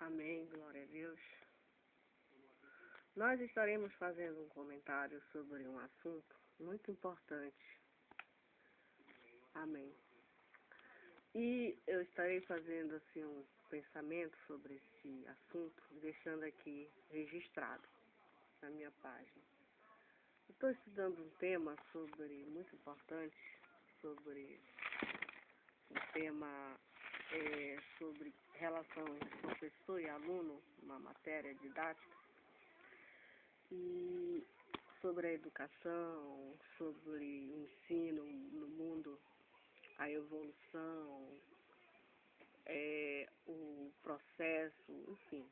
Amém, glória a Deus. Nós estaremos fazendo um comentário sobre um assunto muito importante. Amém. E eu estarei fazendo assim um pensamento sobre esse assunto, deixando aqui registrado na minha página. Estou estudando um tema muito importante, sobre um tema sobre relação professor e aluno, uma matéria didática, e sobre a educação, sobre o ensino no mundo, a evolução, o processo, enfim,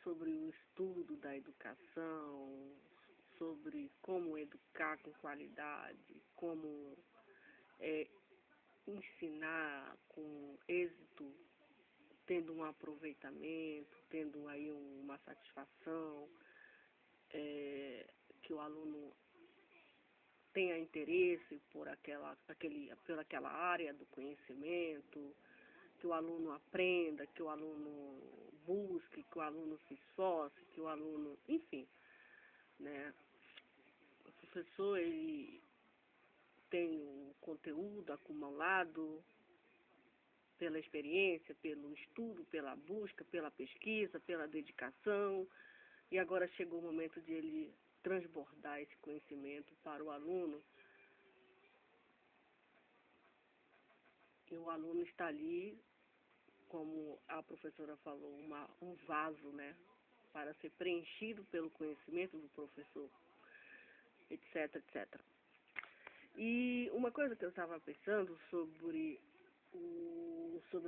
sobre o estudo da educação, sobre como educar com qualidade, como ensinar com êxito, tendo um aproveitamento, tendo aí uma satisfação, que o aluno tenha interesse por aquela área do conhecimento, que o aluno aprenda, que o aluno busque, que o aluno se esforce, que o aluno, enfim, né? O professor, ele tem o conteúdo acumulado pela experiência, pelo estudo, pela busca, pela pesquisa, pela dedicação, e agora chegou o momento de ele transbordar esse conhecimento para o aluno. E o aluno está ali, como a professora falou, um vaso, né, para ser preenchido pelo conhecimento do professor, etc, etc. E uma coisa que eu estava pensando sobre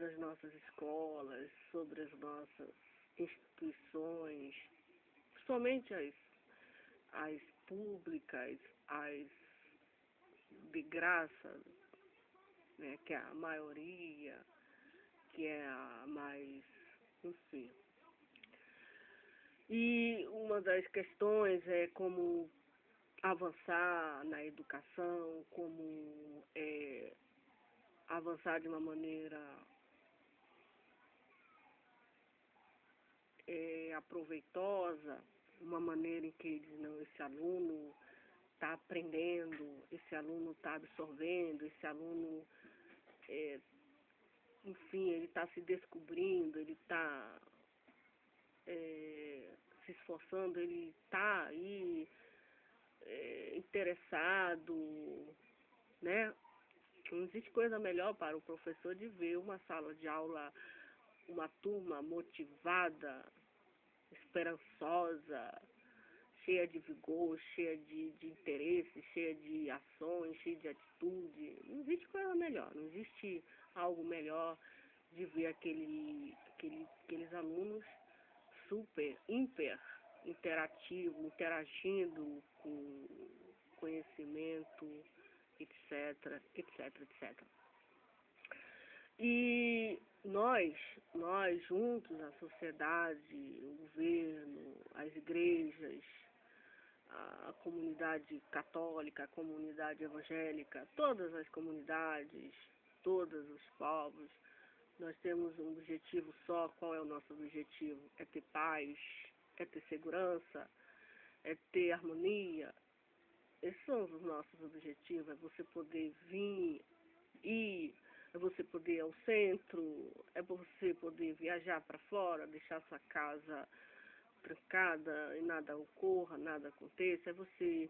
as nossas escolas, sobre as nossas instituições, principalmente as públicas, as de graça, né, que é a maioria, que é a mais, enfim. E uma das questões é como avançar na educação, como avançar de uma maneira aproveitosa, uma maneira em que esse aluno está aprendendo, esse aluno está absorvendo, esse aluno, enfim, ele está se descobrindo, ele está se esforçando, ele está aí interessado, né? Não existe coisa melhor para o professor de ver uma sala de aula, uma turma motivada, esperançosa, cheia de vigor, cheia de interesse, cheia de ações, cheia de atitude. Não existe coisa melhor, não existe algo melhor de ver aqueles alunos hiper interativos, interagindo com conhecimento, etc, etc, etc. E nós juntos, a sociedade, o governo, as igrejas, a comunidade católica, a comunidade evangélica, todas as comunidades, todos os povos, nós temos um objetivo só. Qual é o nosso objetivo? É ter paz, é ter segurança, é ter harmonia. Esses são os nossos objetivos, é você poder vir, ir, é você poder ir ao centro, é você poder viajar para fora, deixar sua casa trancada e nada ocorra, nada aconteça, é você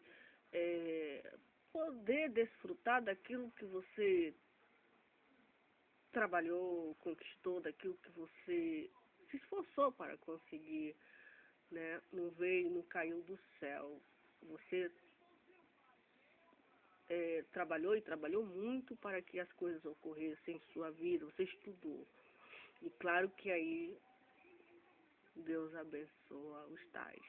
poder desfrutar daquilo que você trabalhou, conquistou, daquilo que você se esforçou para conseguir, né? Não veio, não caiu do céu. Você trabalhou e trabalhou muito para que as coisas ocorressem em sua vida, você estudou. E claro que aí Deus abençoa os tais.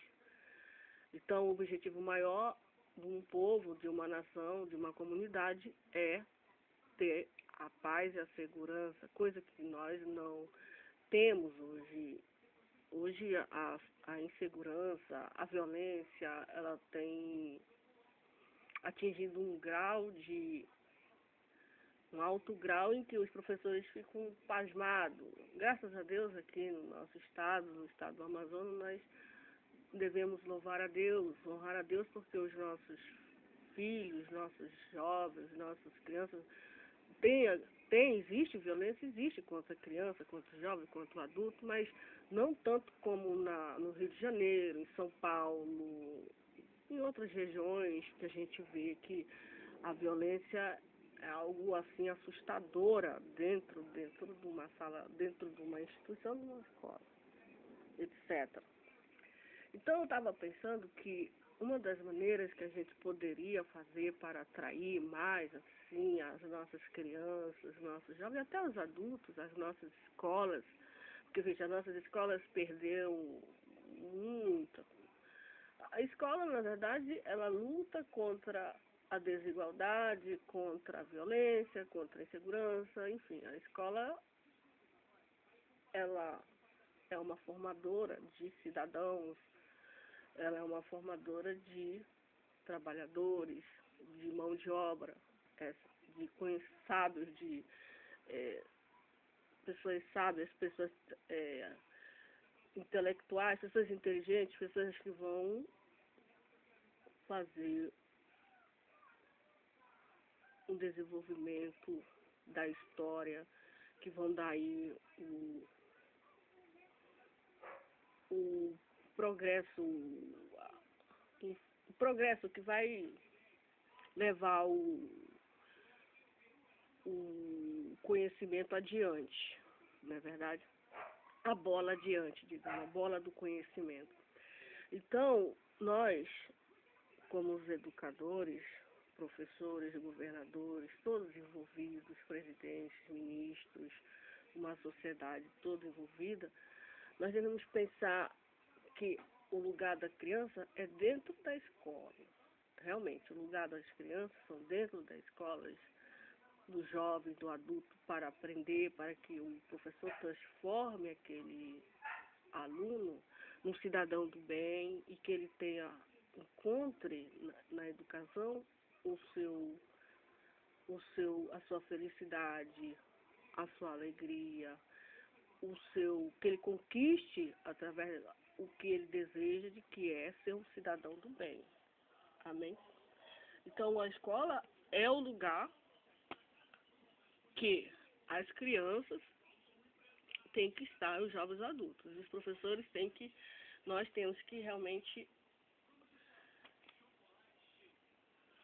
Então, o objetivo maior de um povo, de uma nação, de uma comunidade é ter a paz e a segurança, coisa que nós não temos hoje. Hoje a insegurança, a violência, ela tem atingido um grau de um alto grau em que os professores ficam pasmados. Graças a Deus, aqui no nosso estado, no estado do Amazonas, nós devemos louvar a Deus, honrar a Deus, porque os nossos filhos, nossos jovens, nossas crianças, existe violência, existe contra a criança, contra o jovem, contra o adulto, mas não tanto como no Rio de Janeiro, em São Paulo, em outras regiões que a gente vê que a violência é algo assim assustadora dentro de uma sala, dentro de uma instituição, de uma escola, etc. Então eu estava pensando que uma das maneiras que a gente poderia fazer para atrair mais assim as nossas crianças, nossos jovens, até os adultos, as nossas escolas, porque veja, as nossas escolas perderam muita. A escola, na verdade, ela luta contra a desigualdade, contra a violência, contra a insegurança, enfim, a escola, ela é uma formadora de cidadãos, ela é uma formadora de trabalhadores, de mão de obra, de sábios, de pessoas sábias, pessoas intelectuais, pessoas inteligentes, pessoas que vão fazer um desenvolvimento da história, que vão dar aí o progresso, o progresso que vai levar o conhecimento adiante, não é verdade? A bola adiante, digamos, a bola do conhecimento. Então, nós, como os educadores, professores, governadores, todos envolvidos, presidentes, ministros, uma sociedade toda envolvida, nós devemos pensar que o lugar da criança é dentro da escola. Realmente, o lugar das crianças são dentro da escola, do jovem, do adulto, para aprender, para que o professor transforme aquele aluno num cidadão do bem e que ele encontre na educação a sua felicidade, a sua alegria, que ele conquiste através o que ele deseja, de que é ser um cidadão do bem. Amém? Então, a escola é o lugar que as crianças têm que estar, os jovens adultos. Os professores nós temos que realmente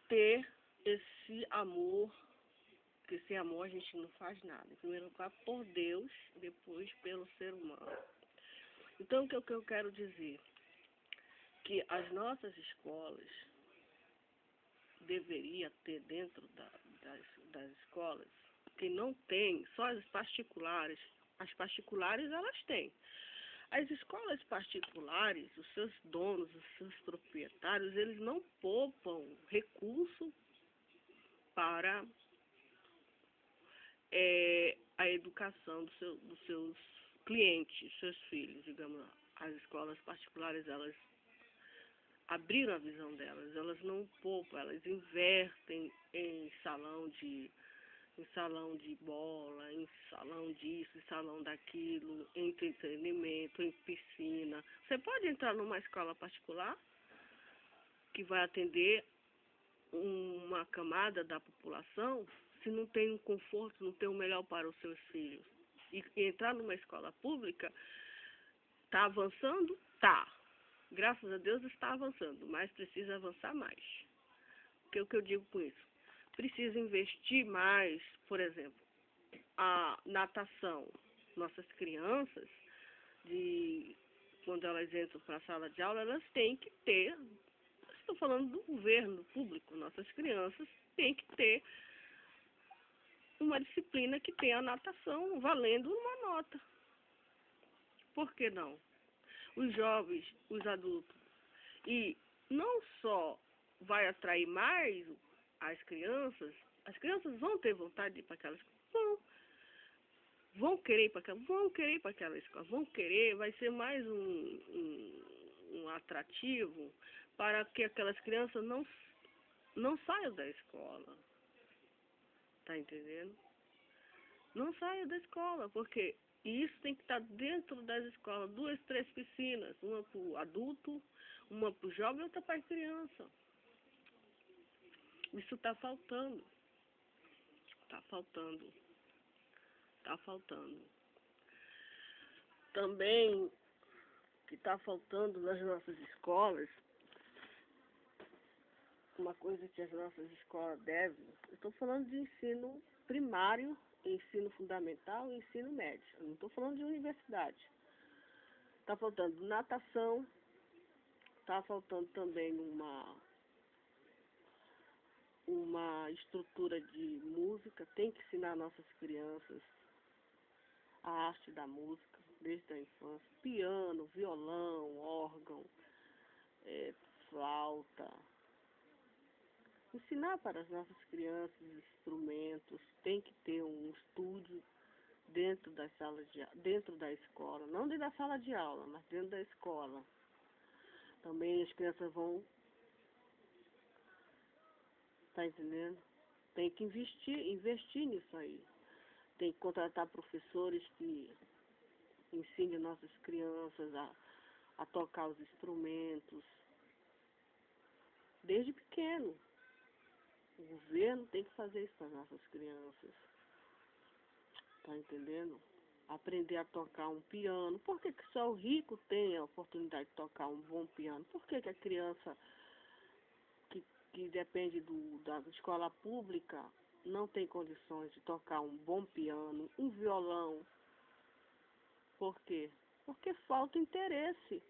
ter esse amor, porque sem amor a gente não faz nada. Em primeiro lugar, por Deus, depois pelo ser humano. Então, o que eu quero dizer? Que as nossas escolas deveria ter dentro das escolas, que não tem, só as particulares elas têm. As escolas particulares, os seus donos, os seus proprietários, eles não poupam recurso para a educação dos seus clientes, seus filhos, digamos. As escolas particulares, elas abriram a visão delas, elas não poupam, elas investem em salão de bola, em salão disso, em salão daquilo, em entretenimento, em piscina. Você pode entrar numa escola particular que vai atender uma camada da população, se não tem um conforto, não tem o melhor para os seus filhos. E entrar numa escola pública, está avançando? Tá. Graças a Deus está avançando, mas precisa avançar mais. O que eu digo com isso? Precisa investir mais, por exemplo, a natação. Nossas crianças, quando elas entram para a sala de aula, elas têm que ter, estou falando do governo público, nossas crianças têm que ter uma disciplina que tenha a natação valendo uma nota. Por que não? Os jovens, os adultos, e não só vai atrair mais as crianças vão ter vontade de ir para aquelas escolas, vão querer ir para aquela escola, vão querer, vai ser mais um atrativo para que aquelas crianças não saiam da escola. Tá entendendo? Não saia da escola, porque isso tem que estar dentro das escolas. 2, 3 piscinas, uma para o adulto, uma para o jovem e outra para a criança. Isso está faltando. Está faltando. Está faltando. Também que está faltando nas nossas escolas, uma coisa que as nossas escolas devem, eu estou falando de ensino primário, ensino fundamental e ensino médio. Eu não estou falando de universidade. Está faltando natação, está faltando também uma estrutura de música. Tem que ensinar nossas crianças a arte da música desde a infância. Piano, violão, órgão, flauta. Ensinar para as nossas crianças instrumentos. Tem que ter um estúdio dentro das salas dentro da escola, não dentro da sala de aula, mas dentro da escola. Também as crianças vão, tá entendendo? Tem que investir nisso aí. Tem que contratar professores que ensinem nossas crianças a tocar os instrumentos desde pequeno. O governo tem que fazer isso para as nossas crianças. Tá entendendo? Aprender a tocar um piano. Por que só o rico tem a oportunidade de tocar um bom piano? Por que a criança que depende da escola pública não tem condições de tocar um bom piano, um violão? Por quê? Porque falta interesse,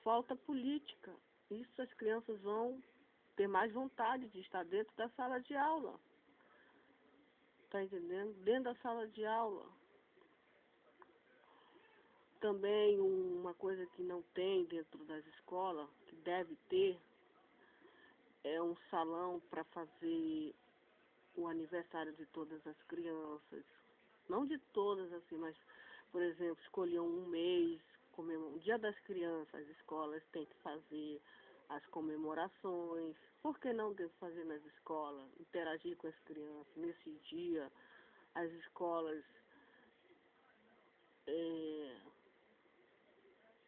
falta política. Isso as crianças vão ter mais vontade de estar dentro da sala de aula. Tá entendendo? Dentro da sala de aula. Também uma coisa que não tem dentro das escolas, que deve ter, é um salão para fazer o aniversário de todas as crianças. Não de todas, assim, mas, por exemplo, escolher um mês, o Dia das Crianças, as escolas têm que fazer as comemorações. Por que não deve fazer nas escolas? Interagir com as crianças. Nesse dia, as escolas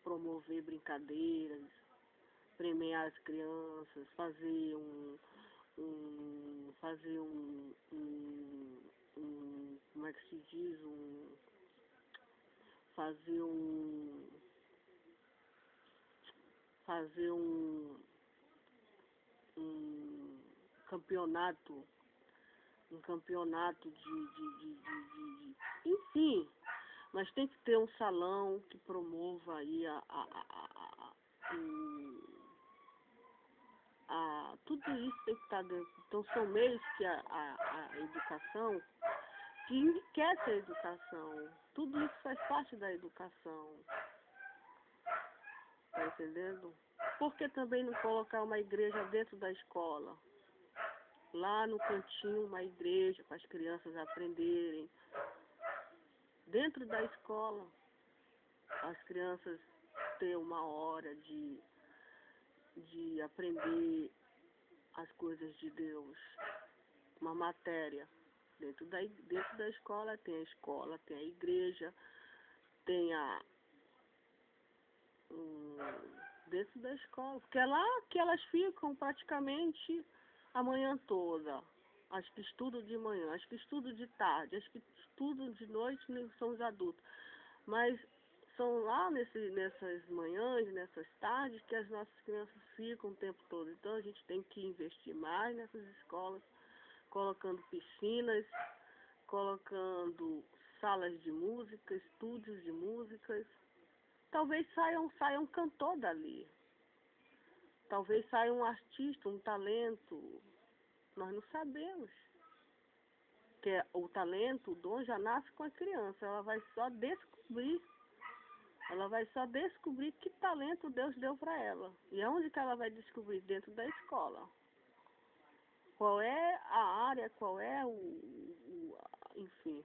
promover brincadeiras, premiar as crianças, fazer como é que se diz, fazer um, fazer um campeonato, enfim, mas tem que ter um salão que promova aí tudo isso tem que estar dentro. Então são meios que a educação, que enriquece a educação. Tudo isso faz parte da educação. Tá entendendo? Por que também não colocar uma igreja dentro da escola? Lá no cantinho, uma igreja para as crianças aprenderem. Dentro da escola, as crianças ter uma hora de aprender as coisas de Deus. Uma matéria. Dentro da escola, tem a igreja, tem dentro da escola. Porque é lá que elas ficam praticamente a manhã toda. As que estudam de manhã, as que estudam de tarde, as que estudam de noite são os adultos. Mas são lá nessas manhãs, nessas tardes, que as nossas crianças ficam o tempo todo. Então a gente tem que investir mais nessas escolas, colocando piscinas, colocando salas de música, estúdios de músicas. Talvez saia um cantor dali. Talvez saia um artista, um talento. Nós não sabemos. Que o talento, o dom já nasce com a criança. Ela vai só descobrir que talento Deus deu para ela. E aonde que ela vai descobrir? Dentro da escola. Qual é a área, qual é enfim,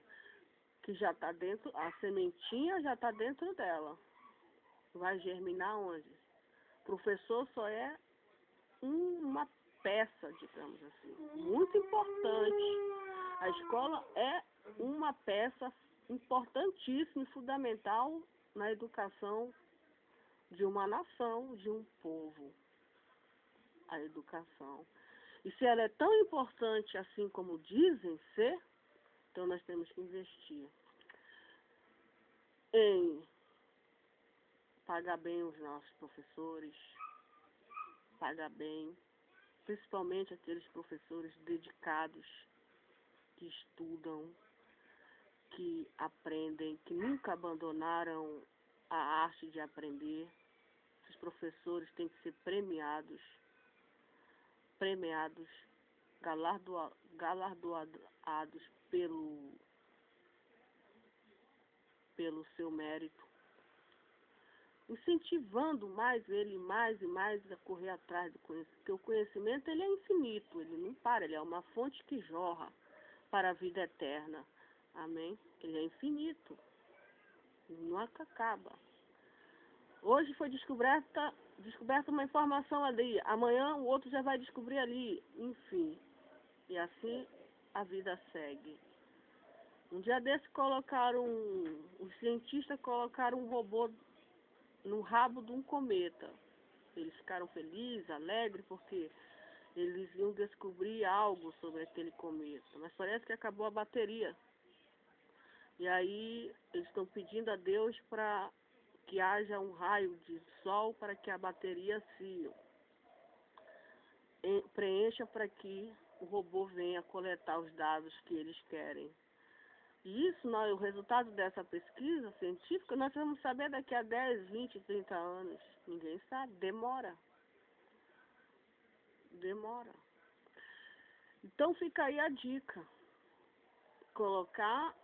que já está dentro, a sementinha já está dentro dela. Vai germinar onde? O professor só é uma peça, digamos assim, muito importante A escola é uma peça importantíssima e fundamental na educação de uma nação, de um povo. A educação. E se ela é tão importante assim como dizem ser, então nós temos que investir em pagar bem os nossos professores, pagar bem, principalmente aqueles professores dedicados, que estudam, que aprendem, que nunca abandonaram a arte de aprender. Esses professores têm que ser premiados, galardoados pelo seu mérito, incentivando mais ele, mais e mais a correr atrás do conhecimento, porque o conhecimento ele é infinito, ele não para, ele é uma fonte que jorra para a vida eterna. Amém? Ele é infinito, nunca acaba. Hoje foi descoberta uma informação ali, amanhã o outro já vai descobrir ali, enfim. E assim a vida segue. Um dia desse os cientistas colocaram um robô no rabo de um cometa. Eles ficaram felizes, alegres, porque eles iam descobrir algo sobre aquele cometa. Mas parece que acabou a bateria. E aí eles estão pedindo a Deus para que haja um raio de sol para que a bateria se preencha para que o robô venha coletar os dados que eles querem. E isso, o resultado dessa pesquisa científica, nós vamos saber daqui a 10, 20, 30 anos. Ninguém sabe. Demora. Então fica aí a dica. Colocar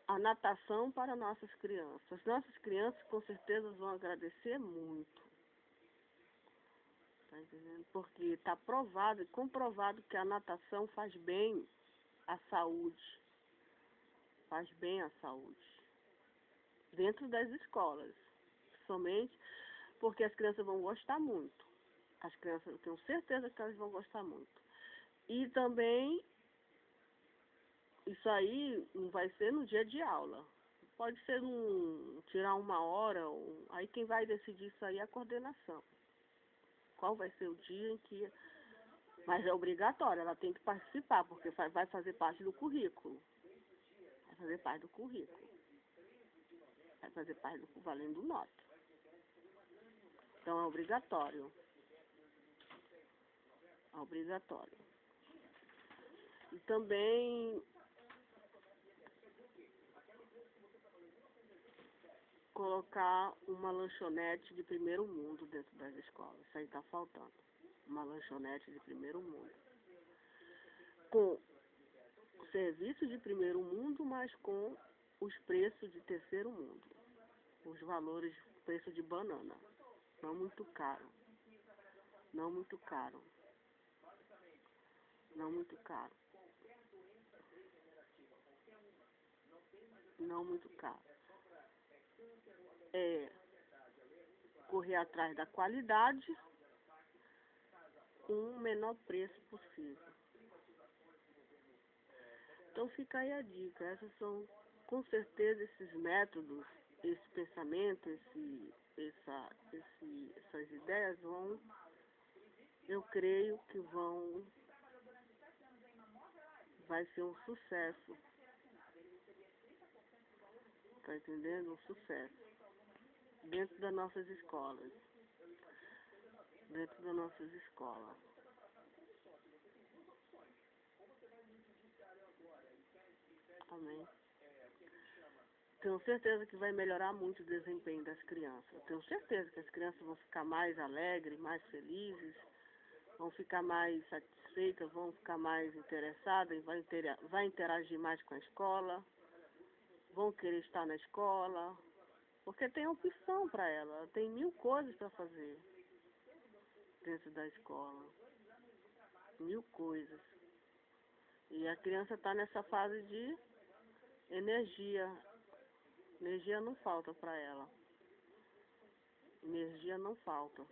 a natação para nossas crianças. As nossas crianças com certeza vão agradecer muito. Tá entendendo? Porque está provado e comprovado que a natação faz bem à saúde. Faz bem à saúde. Dentro das escolas. Somente porque as crianças vão gostar muito. As crianças, eu tenho certeza que elas vão gostar muito. E também, isso aí não vai ser no dia de aula. Pode ser tirar uma hora, aí quem vai decidir isso aí é a coordenação. Qual vai ser o dia em que... Mas é obrigatório, ela tem que participar, porque vai fazer parte do currículo. Vai fazer parte do currículo. Vai fazer parte do valendo nota. Então é obrigatório. É obrigatório. E também colocar uma lanchonete de primeiro mundo dentro das escolas. Isso aí está faltando. Uma lanchonete de primeiro mundo. Com serviços de primeiro mundo, mas com os preços de terceiro mundo. Os valores, preço de banana. Não muito caro. Não muito caro. Não muito caro. Não muito caro. Correr atrás da qualidade com o menor preço possível. Então fica aí a dica. Essas são, com certeza, esses métodos, esse pensamento, essas ideias vão, eu creio que vai ser um sucesso. Tá entendendo? Um sucesso. Dentro das nossas escolas. Dentro das nossas escolas. Amém. Tenho certeza que vai melhorar muito o desempenho das crianças. Tenho certeza que as crianças vão ficar mais alegres, mais felizes, vão ficar mais satisfeitas, vão ficar mais interessadas, vai interagir mais com a escola, vão querer estar na escola, porque tem opção para ela, tem 1000 coisas para fazer dentro da escola. 1000 coisas. E a criança está nessa fase de energia. Energia não falta para ela. Energia não falta.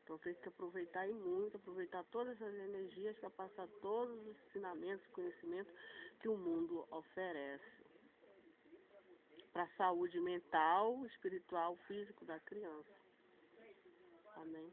Então tem que aproveitar e muito, aproveitar todas essas energias para passar todos os ensinamentos, conhecimentos que o mundo oferece para a saúde mental, espiritual, físico da criança. Amém?